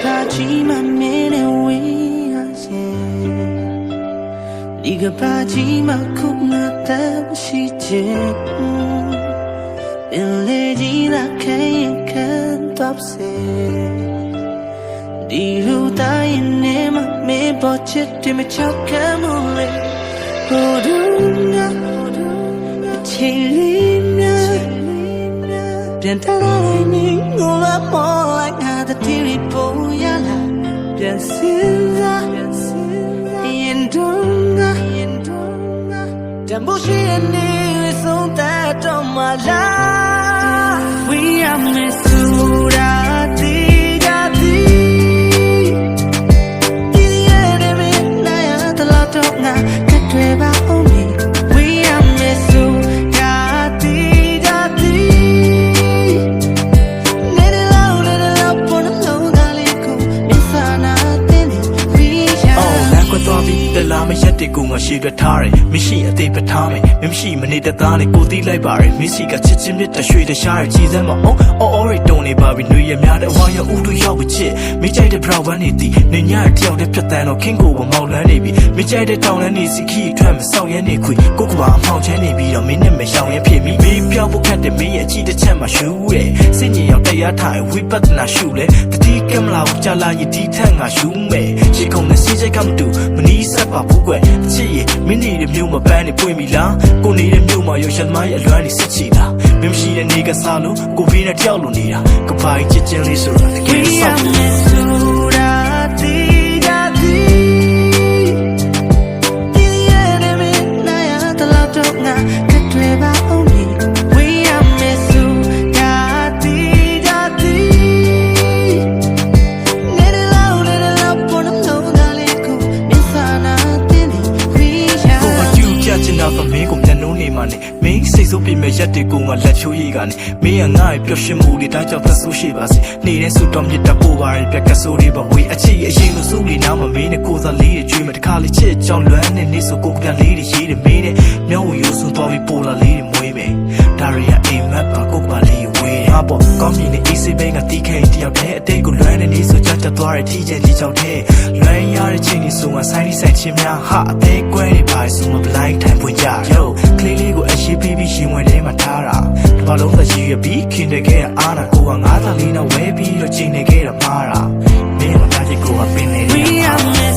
party my man and we are Liga party my cook not that she did In lady that can't stop say Di ru ta in name me budget to me chakamule Hodunya Chilina Piantalani Gula more like the TV Poyala Piansinza Yendunga Dambushi and nearly so that on my life We are Misura Tigati The enemy Naya the lot of na Katreba Omi We are Misura Tigati The lama yeti gunga shiga tare, mishi a deep atame, mishi manita dani, gudi like barry, missy got chitchim lit a shade a shire, cheese and or it don't baby, New Year, why you udu yawichi, Michai the Bravaniti, Ninya tell the Platano, Kingo, Maulanibi, Michai the town and easy key, tram, Sao Yaniqui, Kukuba, Mount Janibi, or Minimum, Shao and Pimi, me, Piabu cat me, and cheat the chama shoe, singing out the time, we but not shoe, the tea come out, Jala, you tea tanga shoe, she come the CJ come to, Manisa. ပါဘူးကွယ်ချစ်ရင်မင်းနေတဲ့မျိုးမပန်းနေပွင့်ပြီလားကိုနေတဲ့မျိုးမှာရောရှမ်းမရဲ့အလွမ်းနေစစ်ချီလားမင်းမရှိတဲ့နေကစားလို့ကိုဘေးနဲ့တယောက်လိုနေတာကပိုင်ချစ်ချင်းလေးဆိုတာတကယ်ဆောက်မင်းစိတ်ဆိုးပြမဲ့ရက်တွေကိုငါလက်ချိုးရည်ကနေမင်းကငါ့ရဲ့ပျော်ရွှင်မှုတွေတိုင်းကြောင့်သက်ဆိုးရှိပါစေနေတဲ့ဆူတော်မြစ်တပိုးပါရဲ့ပြက်ကဆိုးတွေပါဝေးအချစ်အရင်လိုစိုးလေးနားမမင်းနဲ့ကိုစားလေးတွေကျွေးမတခါလေးချစ်ကြောင်လွမ်းနေနေဆိုကိုပြန်လေးတွေရေးတယ်မင်းနဲ့မျက်ဝေရိုးစွန်းသွားပြီးပိုလာလေးတွေမွေးမယ်ဒါရီယာအိမ်မက်ပါကိုပါလေးဝေးဟာပေါ့ကောင်းမြင်တဲ့ AC ဘင်းကတီးခဲတယောက်တည်းအတိတ်ကိုလွမ်းနေနေဆိုကြကြသွားတဲ့ထီးကျဲလေးချောက်တဲ့လွမ်းရတဲ့ချိန်ကြီးဆိုမှဆိုင်လေးဆိုင်ချင်းများဟာအသေးကွဲနေပါဆိုမှ blind time ပွင့်ကြ yo ကလေးလေးကိုအရှိပြီးရှင်ဝင်ထဲမှာထားတာဒီဘာလုံးသက်ရည်ရပြီးခင်တဲ့ခဲ့အားနာကိုကငါးသာလေးနဲ့ဝဲပြီးတော့ချိန်နေခဲ့တာမှားတာမင်းကတည်းကကိုကပင်နေတယ်